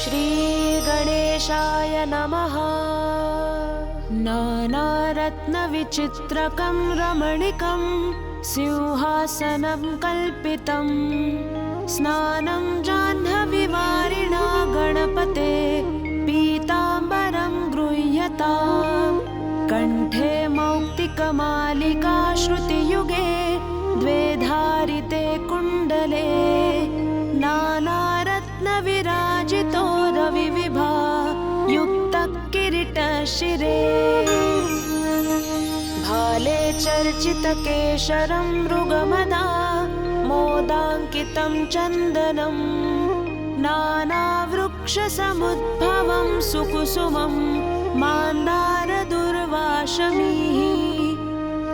श्रीगणेशाय नमः। नानारत्नविचित्रकं रमणीकं सिंहासनं कल्पितं स्नानं जाह्नवीवारिणा गणपते पीताम्बरं गृह्यताम्। कण्ठे मौक्तिकमालिका श्रुतियुगे द्वे धारिते कुण्डले नानारत्नविराजितो रविविभा युक्तकिरीटशिरे। भाले चर्चितकेशरं मृगमदा मोदाङ्कितं चन्दनं नानावृक्षसमुद्भवं सुकुसुमं मान्दारदुर्वाशमीः।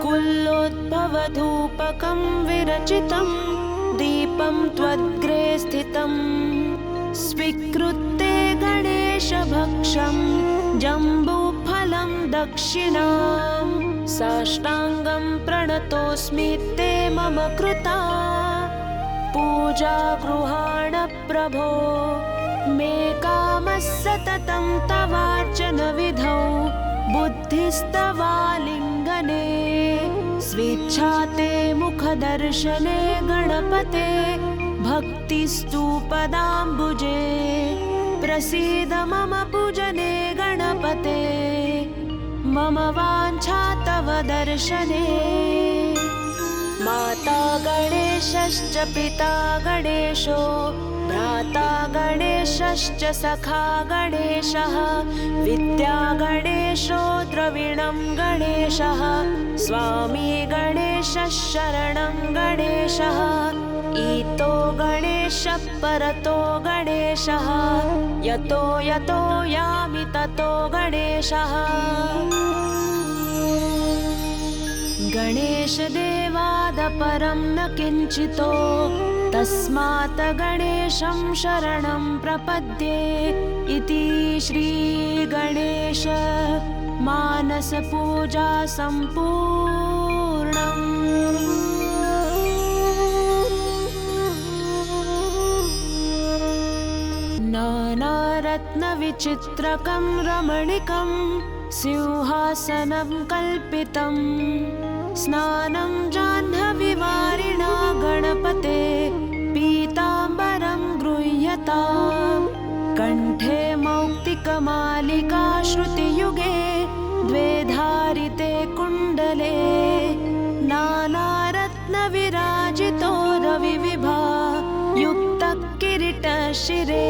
कुल्लोद्भवधूपकं विरचितं दीपं त्वद्ग्रे स्थितं स्वीकृत्य गणेशभक्षं जम्बूफलं दक्षिणां। साष्टाङ्गं प्रणतोऽस्मि ते मम कृता पूजा गृहाण प्रभो। मे कामः सततं तवार्चन विधौ बुद्धिस्तवालिङ्गने। स्वेच्छा ते मुखदर्शने गणपते भक्तिस्तु पदाम्बुजे। प्रसीद मम पूजने गणपते मम वाञ्छा तव दर्शने। माता गणेशश्च पिता गणेशो भ्राता गणेशश्च सखा गणेशः। विद्या गणेशो द्रविणं गणेशः स्वामी गणेशः शरणं गणेशः। ईतो गणेशः परतो गणेशः यतो यतो यामि ततो गणेशः। गणेशदेवादपरं न किञ्चितो तस्मात् गणेशं शरणं प्रपद्ये। इति श्रीगणेश मानसपूजा सम्पूर्णम्। नानारत्नविचित्रकं रमणीकं सिंहासनं कल्पितं स्नानं जाह्नवीवारिणा गणपते पीताम्बरं गृह्यताम्। कण्ठे मौक्तिकमालिका श्रुतियुगे द्वे धारिते कुण्डले नानारत्नविराजितो रविविभा युक्तकिरीटशिरे।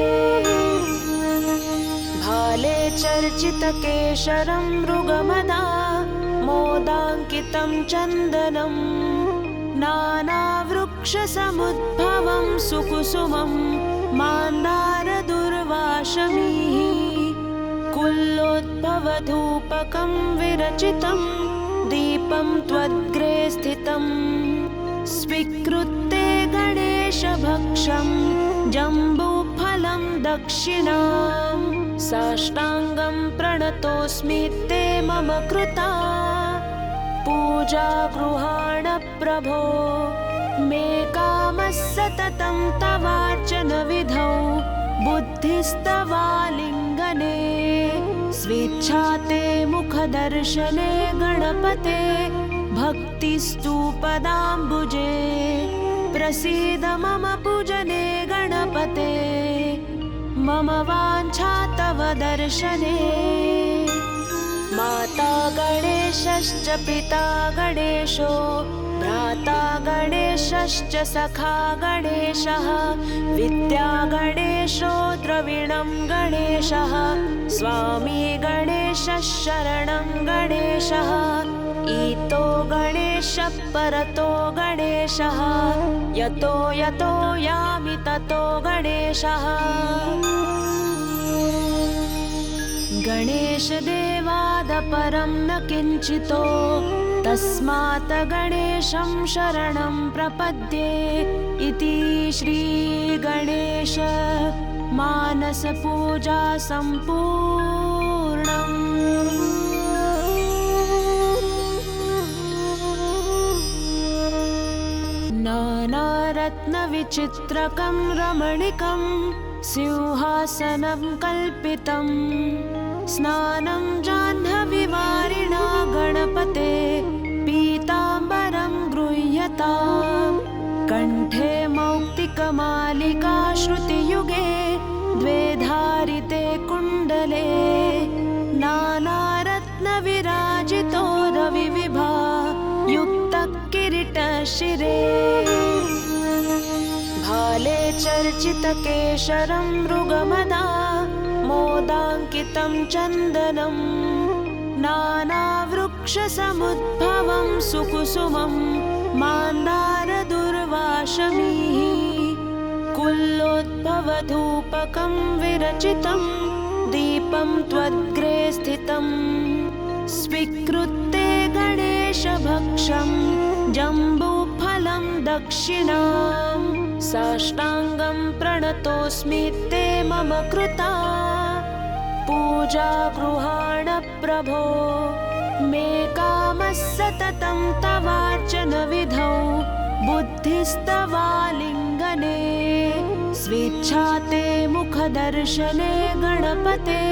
भाले चर्चितकेशरं मृगमदा मोदाङ्कितं चन्दनं नानावृक्षसमुद्भवं सुकुसुमं मान्दारदुर्वाशमीः। कुल्लोद्भवधूपकं विरचितं दीपं त्वद्ग्रे स्थितं स्वीकृत्य गणेशभक्षं जम्बूफलं दक्षिणां। साष्टाङ्गं प्रणतोऽस्मि ते मम कृता पूजा गृहाण प्रभो। मे कामः सततं तवार्चन विधौ बुद्धिस्तवालिङ्गने। स्वेच्छा ते मुखदर्शने गणपते भक्तिस्तु पदाम्बुजे। प्रसीद मम पूजने गणपते मम वाञ्छा तव दर्शने। माता गणेशश्च पिता गणेशो भ्राता गणेशश्च सखा गणेशः। विद्या गणेशो द्रविणं गणेशः स्वामी गणेशः शरणं गणेशः। ईतो गणेशः परतो गणेशः यतो यतो यामि ततो गणेशः। गणेशदेवादपरं न किञ्चितो तस्मात् गणेशं शरणं प्रपद्ये। इति श्रीगणेश मानसपूजा सम्पूर्णम्। नानारत्नविचित्रकं रमणीकं सिंहासनं कल्पितं स्नानं जाह्नवीवारिणा गणपते पीताम्बरं गृह्यताम् कण्ठे मौक्तिकमालिका श्रुतियुगे द्वे धारिते कुण्डले नानारत्नविराजितो रविविभा युक्तः किरीटशिरे भाले चर्चितकेशरं मृगमदा मोदाङ्कितं चन्दनं नानावृक्षसमुद्भवं सुकुसुमं मान्दारदुर्वाशमीः कुल्लोद्भवधूपकं विरचितं दीपं त्वद्ग्रे स्थितं स्वीकृत्य गणेशभक्षं जम्बूफलं दक्षिणां साष्टाङ्गं प्रणतोऽस्मि ते मम कृता पूजा गृहाण प्रभो मे कामः सततं तवार्चनविधौ बुद्धिस्तवालिङ्गने स्वेच्छा ते मुखदर्शने गणपते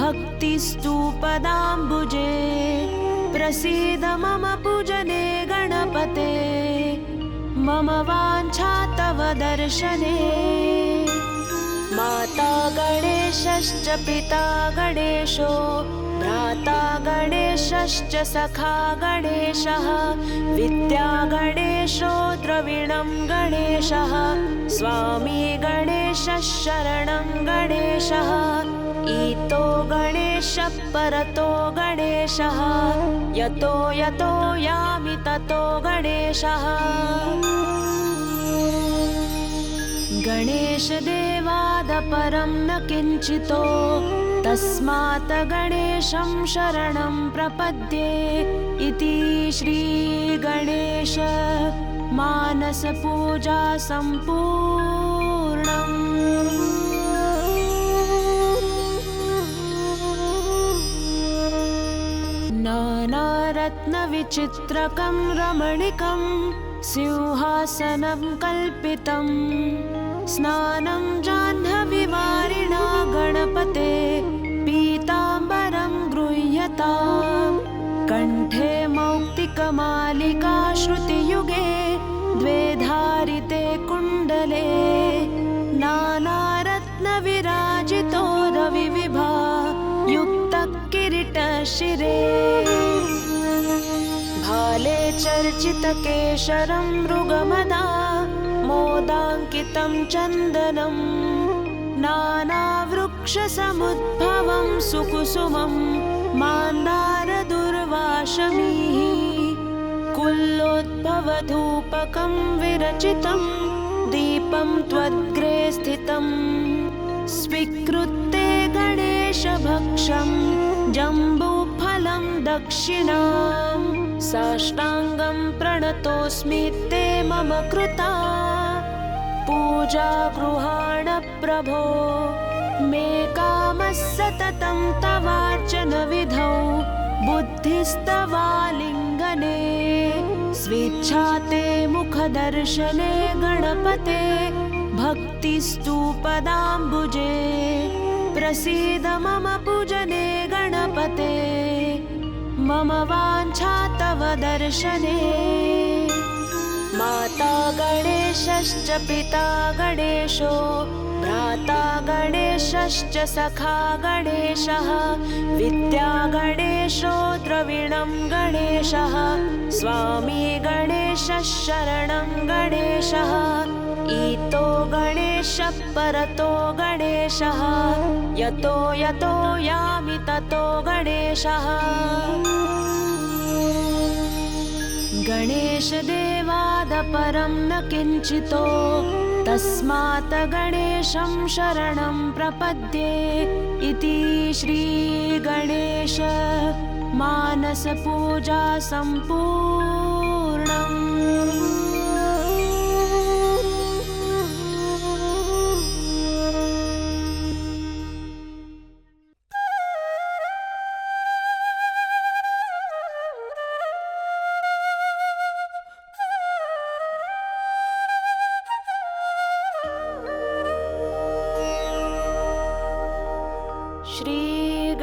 भक्तिस्तु पदाम्बुजे प्रसीद मम पूजने गणपते मम वाञ्छा तव दर्शने माता गणेशश्च पिता गणेशो भ्राता गणेशश्च सखा गणेशः विद्या गणेशो द्रविणं गणेशः स्वामी गणेशः शरणं गणेशः ईतो गणेशः परतो गणेशः यतो यतो यामि ततो गणेशः गणेशदेवादपरं न किञ्चितो तस्मात् गणेशं शरणं प्रपद्ये इति श्रीगणेश मानसपूजा सम्पूर्णम्। नानारत्नविचित्रकं रमणीकं सिंहासनं कल्पितं स्नानं जाह्नवीवारिणा गणपते पीताम्बरं गृह्यताम् कण्ठे मौक्तिकमालिका श्रुतियुगे द्वे धारिते कुण्डले नानारत्नविराजितो रविविभा युक्तः किरीटशिरे भाले चर्चितकेशरं मृगमदा मोदाङ्कितं चन्दनं नानावृक्षसमुद्भवं सुकुसुमं मान्दारदुर्वाशमीः कुल्लोद्भवधूपकं विरचितं दीपं त्वद्ग्रे स्थितं स्वीकृत्य गणेशभक्षं जम्बूफलं दक्षिणां साष्टाङ्गं प्रणतोऽस्मि ते मम कृता पूजा गृहाण प्रभो मे कामः सततं तवार्चनविधौ बुद्धिस्तवालिङ्गने स्वेच्छा ते मुखदर्शने गणपते भक्तिस्तु पदाम्बुजे प्रसीद मम पूजने गणपते मम वाञ्छा तव दर्शने माता गणेशश्च पिता गणेशो भ्राता गणेशश्च सखा गणेशः विद्या गणेशो द्रविणं गणेशः स्वामी गणेशः शरणं गणेशः ईतो गणेशः परतो गणेशः यतो यतो यामि ततो गणेशः गणेशदेवादपरं न किञ्चितो तस्मात् गणेशं शरणं प्रपद्ये इति श्रीगणेश मानसपूजा सम्पूर्णम्।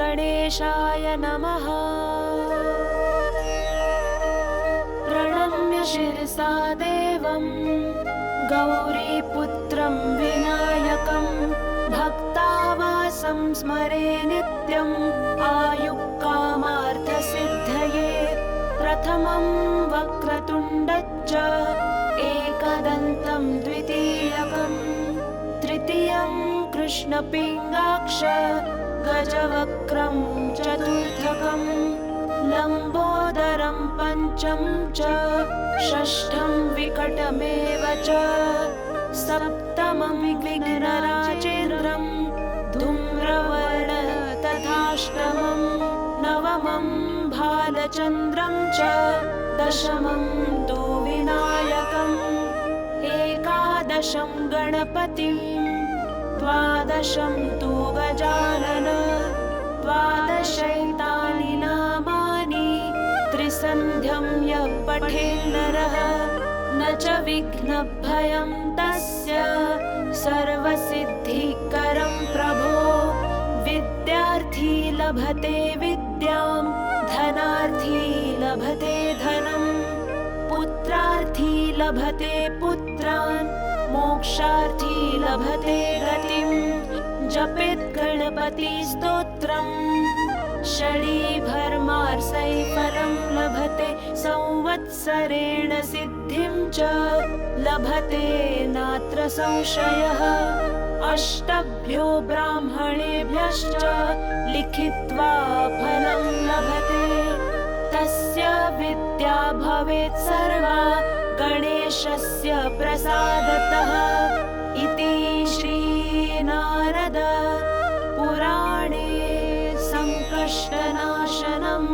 गणेशाय नमः। प्रणम्य शिरसा देवं गौरीपुत्रं विनायकं भक्तावासं स्मरे नित्यम् आयुक्कामार्थसिद्धये। प्रथमं वक्रतुण्डञ्च एकदन्तं द्वितीयकं तृतीयं कृष्णपिङ्गाक्ष गजवक्त्रं चतुर्थकं लम्बोदरं पञ्चमं च षष्ठं विकटमेव च सप्तमं विघ्नराजेन्द्रं धूम्रवर्ण तथाष्टमं नवमं भालचन्द्रं च दशमं तु विनायकम् एकादशं गणपतिं द्वादशं तु गजानन द्वादशैतानि नामानि त्रिसन्ध्यं यः पठेन्नरः न च विघ्नभयं तस्य सर्वसिद्धिकरं प्रभो। विद्यार्थी लभते विद्यां धनार्थी लभते धनं पुत्रार्थी लभते पुत्रान् मोक्षार्थी लभते गतिं। जपेत् गणपतिस्तोत्रम् षडीभर्मार्सैफलं लभते संवत्सरेण सिद्धिं च लभते नात्र संशयः। अष्टभ्यो ब्राह्मणेभ्यश्च लिखित्वा फलं लभते तस्य विद्या भवेत् सर्वा गणेशस्य प्रसादतः। इति श्रीनारद पुराणे संकष्टनाशनं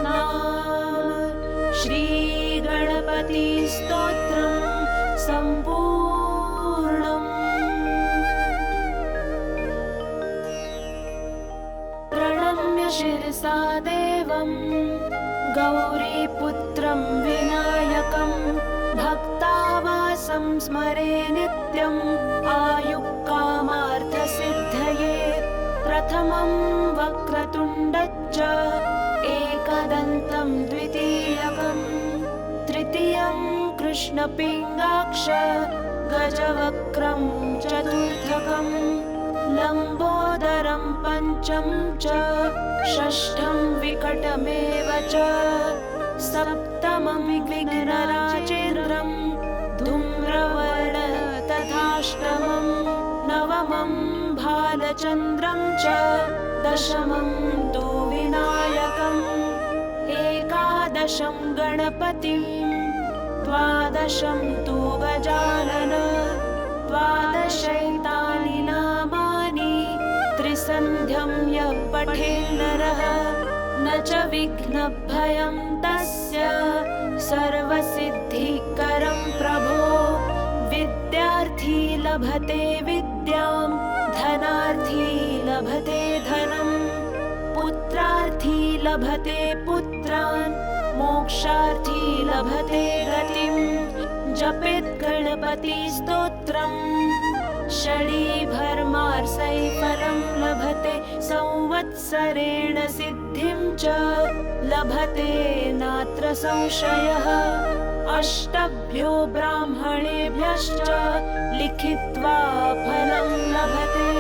नाम श्रीगणपतिस्तोत्रं सम्पूर्णम्। प्रणम्य शिरसा देवं गौरीपुत्रं विनायकं भक्तावासं स्मरे नित्यम् आयुक्कामार्थसिद्धये। प्रथमं वक्रतुण्डञ्च एकदन्तं द्वितीयकं तृतीयं कृष्णपिङ्गाक्ष गजवक्त्रं चतुर्थकं लम्बोदरं पञ्चमं च षष्ठं विकटमेव च सप्तमं विघ्नराजेन्द्रं धूम्रवर्ण तथाष्टमं नवमं भालचन्द्रं च दशमं तु विनायकम् एकादशं गणपतिं द्वादशं तु गजानन द्वादशैतानि नामानि त्रिसन्ध्यं यः पठेन्नरः न च विघ्नभयं तस्य सर्वसिद्धिकरं प्रभो। विद्यार्थी लभते विद्यां धनार्थी लभते धनं पुत्रार्थी लभते पुत्रान् मोक्षार्थी लभते गतिं। जपेत् गणपतिस्तोत्रम् षडीभर्मार्सैफलं लभते संवत्सरेण सिद्धिं च लभते नात्र संशयः। अष्टभ्यो ब्राह्मणेभ्यश्च लिखित्वा फलं लभते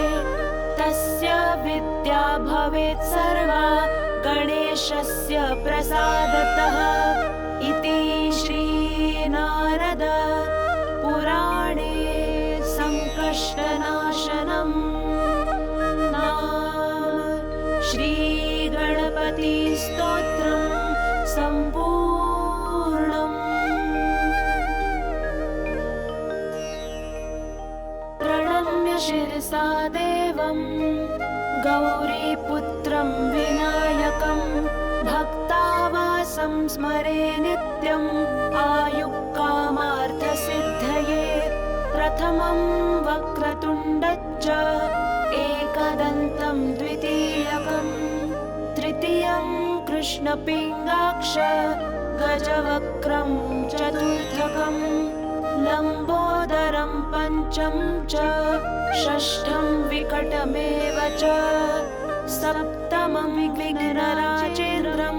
तस्य विद्या भवेत् सर्वा गणेशस्य प्रसादतः। इति श्रीनारद पुराणे संकष्टनाशनं नाम श्रीगणपतिस्तोत्रं सम्पूर्णम्। प्रणम्य शिरसा देवं गौरीपुत्रं विनायकं भक्तावासं स्मरे नित्यम् आयुक्कामार्थसिद्धये। प्रथमं वक्रतुण्डञ्च एकदन्तं द्वितीयकं तृतीयं कृष्णपिङ्गाक्ष गजवक्त्रं चतुर्थकं लम्बोदरं पञ्चमं च षष्ठं विकटमेव च सप्तमं विघ्नराजेन्द्रं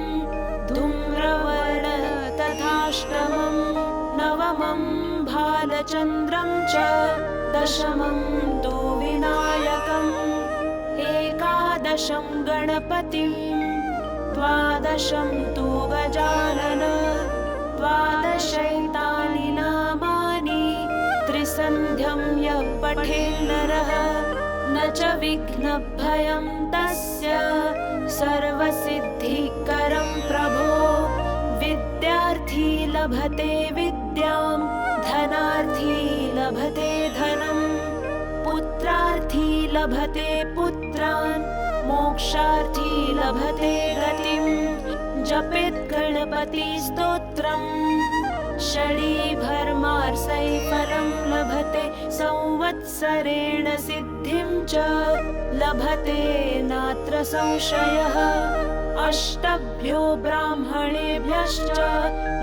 धूम्रवर्ण तथाष्टमं नवमं भालचन्द्रं च दशमं तु विनायकम् एकादशं गणपतिं द्वादशं तु गजानन द्वादशैतानि नामानि त्रिसन्ध्यं यः पठेन्नरः न च विघ्नभयं तस्य सर्वसिद्धिकरं प्रभो विद्यार्थी लभते विद्यां धनार्थी लभते धनं पुत्रार्थी लभते पुत्रान् मोक्षार्थी लभते गतिं जपेत् गणपतिस्तोत्रम् षडीभर्मार्सैफलं लभते संवत्सरेण सिद्धिं च लभते नात्र संशयः अष्टभ्यो ब्राह्मणेभ्यश्च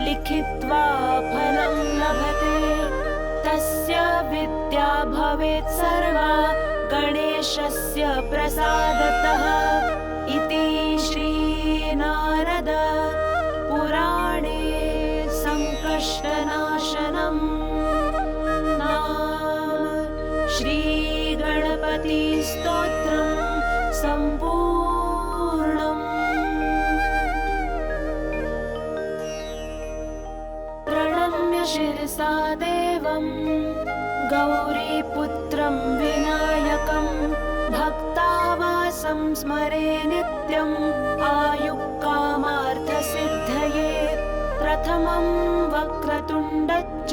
लिखित्वा फलं लभते तस्य विद्या भवेत् सर्वा गणेशस्य प्रसादतः इति श्रीनारद पुराणे संकष्टनाशनं नाम श्रीगणपतिस्तोत्रं सम्पूर्णम्। प्रणम्य शिरसा देवं गौरीपुत्रं विनायकं भक्तावासं स्मरे नित्यम् आयुक्कामार्थसिद्धये प्रथमं वक्रतुण्डञ्च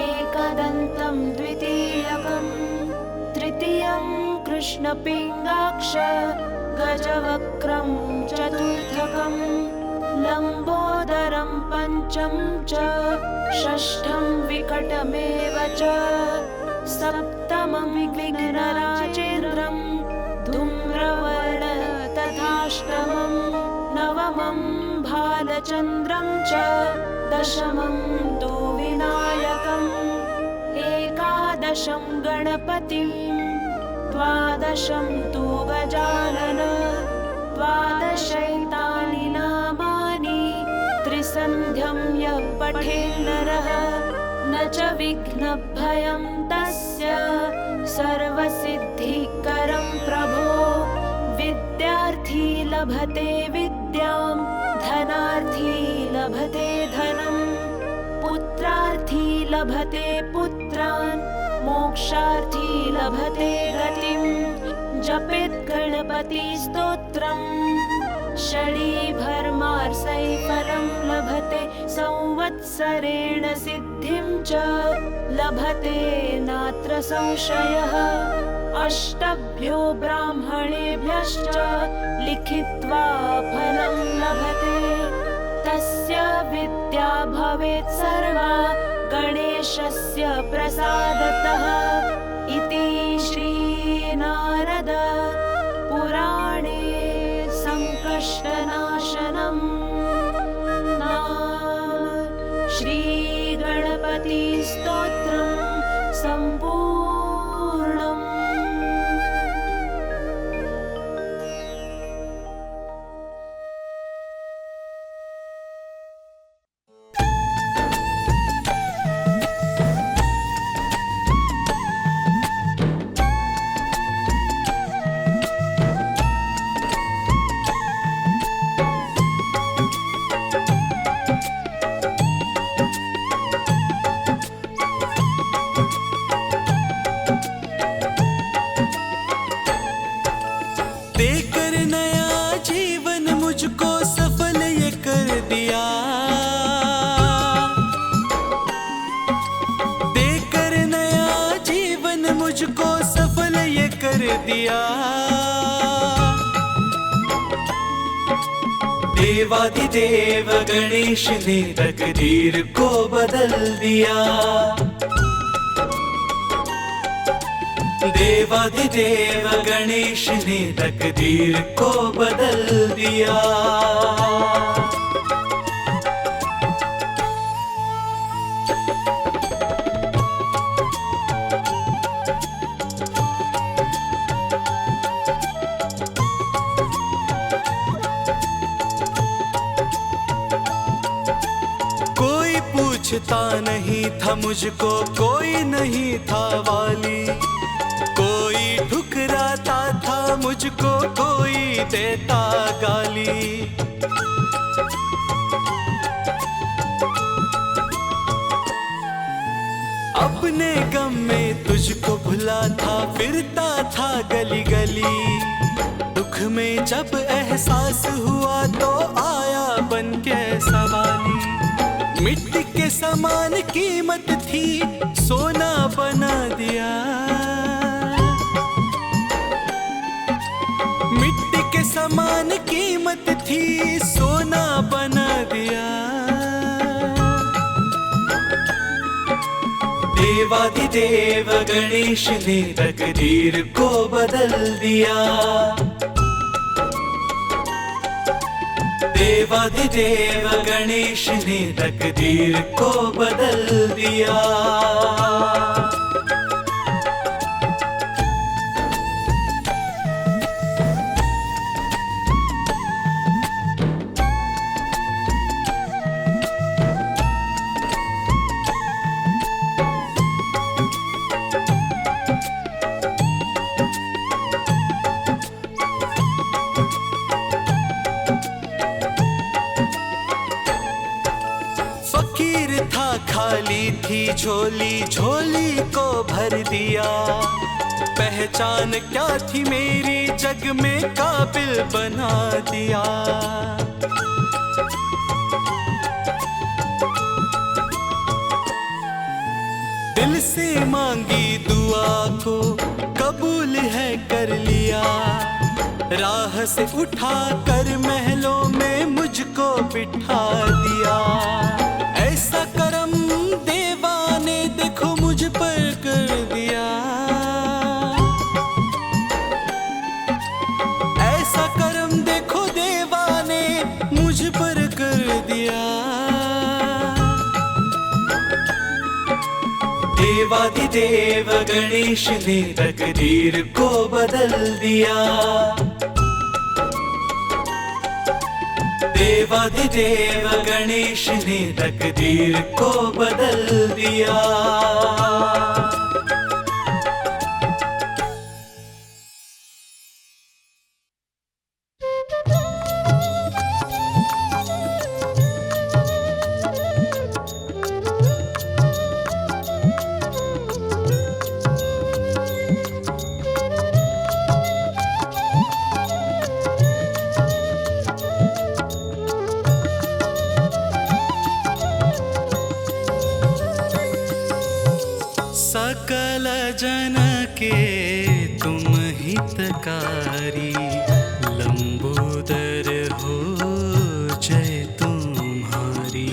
एकदन्तं द्वितीयकं तृतीयं कृष्णपिङ्गाक्ष गजवक्त्रं चतुर्थकं लम्बोदरं पञ्चमं च षष्ठं विकटमेव च सप्तमं विघ्नराजेन्द्रं धूम्रवर्ण तथाष्टमं नवमं भालचन्द्रं च दशमं तु विनायकम् एकादशं गणपतिं द्वादशं तु गजानन द्वादशैतानि नामानि त्रिसन्ध्यं यः पठेन्नरः न च विघ्नभयं तस्य सर्वसिद्धिकरं प्रभो विद्यार्थी लभते विद्यां धनार्थी लभते धनं पुत्रार्थी लभते पुत्रान् मोक्षार्थी लभते गतिं जपेत् गणपतिस्तोत्रम् षडीभर्मार्सैफलं लभते संवत्सरेण सिद्धिं च लभते नात्र संशयः अष्टभ्यो ब्राह्मणेभ्यश्च लिखित्वा फलं लभते तस्य विद्या भवेत् सर्वा गणेशस्य प्रसादतः इति श्रीनारद पुराणे संकष्टनाशनं नाम श्रीगणपतिस्तोत्रं सम्पूर्णम्। देकर नया जीवन मुझको सफल ये कर दिया, देकर नया जीवन मुझको सफल ये कर दिया। देवाधिदेव गणेश ने तकदीर को बदल दिया, देवाधिदेव गणेश ने तकदीर को बदल दिया। पूछता नहीं था मुझको, कोई नहीं था वाली। कोई ठुकराता था मुझको, कोई देता गाली। अपने गम में तुझको भुला था, फिरता था गली गली। दुख में जब एहसास हुआ तो आया बन के सवाली। मिट्टी के समान कीमत थी, सोना बना दिया। मिट्टी के समान कीमत थी, सोना बना दिया। देवाधिदेव गणेश ने तकदीर को बदल दिया। देवाधिदेव गणेश ने तकदीर को बदल दिया। फकीर था, खाली थी झोली, झोली को भर दिया। पहचान क्या थी मेरी, जग में काबिल बना दिया। दिल से मांगी दुआ को कबूल है कर लिया। राह से उठा कर महलों में मुझको बिठा दिया। ऐसा करम देवा ने देखो मुझ पर कर दिया। ऐसा करम देखो देवा ने मुझ पर कर दिया। देवाधिदेव गणेश ने तकदीर को बदल दिया। देवाधिदेव गणेश ने तकदीर को बदल दिया। सकल जन के तुम हितकारी, लंबोदर हो जय तुम्हारी।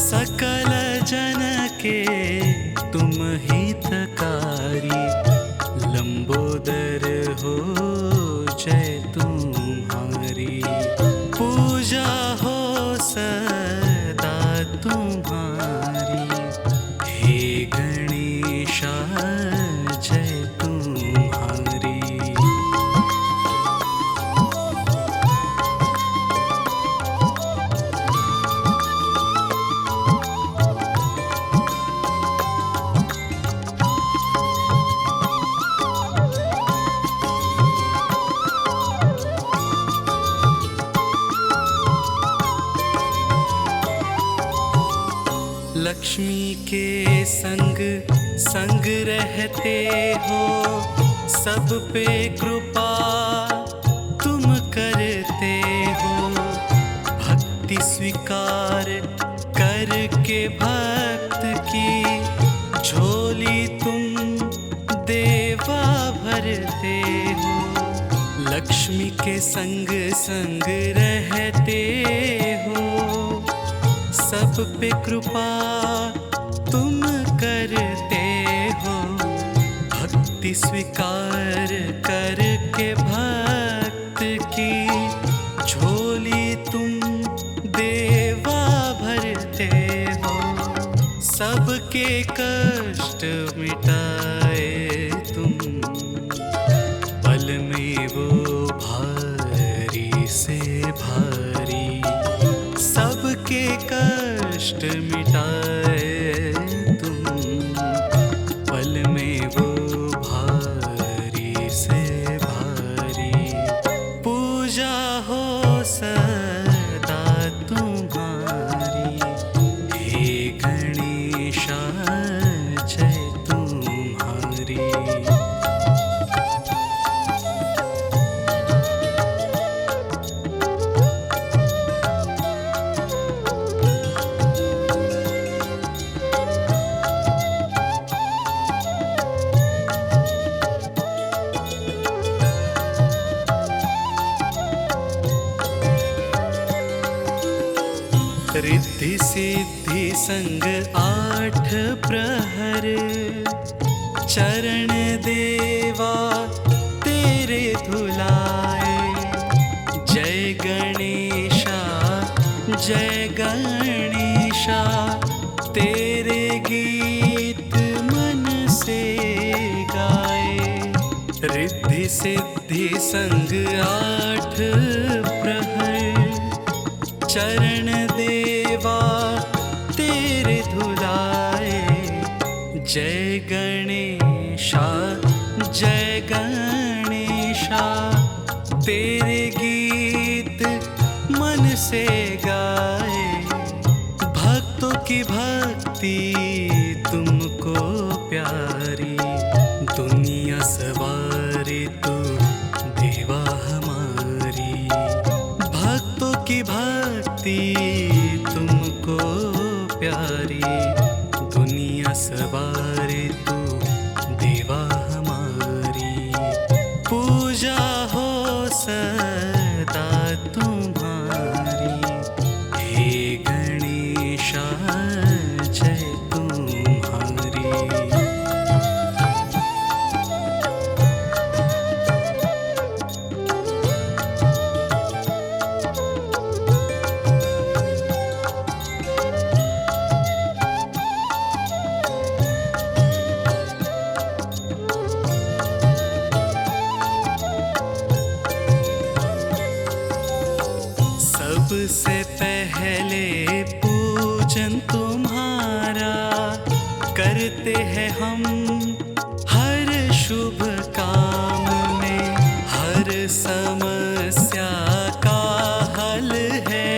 सकल जन के तुम हितकारी, लंबोदर हो जय तुम्हारी। पूजा हो सदा तुम्हारी, हे गणेशा जय तुम्हारी। लक्ष्मी के संग संग रहते हो, सब पे कृपा तुम करते हो। भक्ति स्वीकार करके भक्त की झोली तुम देवा भरते हो। लक्ष्मी के संग संग रहते हो, सब पे कृपा तुम करते हो। भक्ति स्वीकार करके भक्त की झोली तुम देवा भरते हो। सबके कष्ट मिटाए तुम, पल में वो भारी से भारी। सबके कष्ट मिटाए सिद्धि संग 8 प्रहर, चरण देवा तेरे धुलाए। जय गणेशा जय गणेशा, तेरे गीत मन से गाए। रिद्धि सिद्धि संग 8 प्रहर, चरण देवा तेरे धुलाए। जय गणेशा जय गणेशा, तेरे गीत मन से गाए। भक्तों की भक्ति तुमको प्यारी, दुनिया सवारी तू देवा हमारी। भक्तों की भक्ति तुमको प्यारी, दुनिया सवारी तू देवा हमारी। पूजा हो सदा तुम्हारी, हे गणेशा जय तुम्हारी। सबसे पहले पूजन तुम्हारा करते हैं हम हर शुभ काम में। हर समस्या का हल है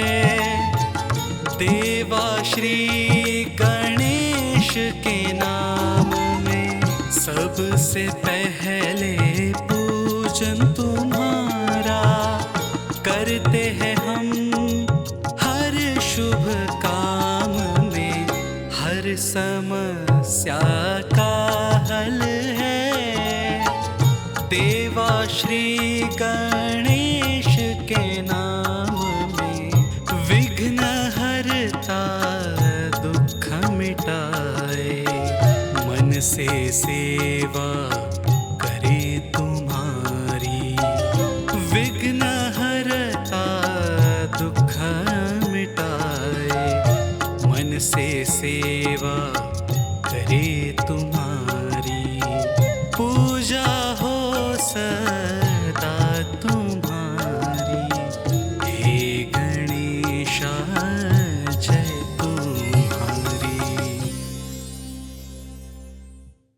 देवा श्री गणेश के नाम में। सबसे पहले पूजन तुम्हारा करते हैं हम हर शुभ काम में। हर समस्या का हल है देवा श्री गणेश के नाम में। विघ्न हरता दुख मिटाए, मन से सेवा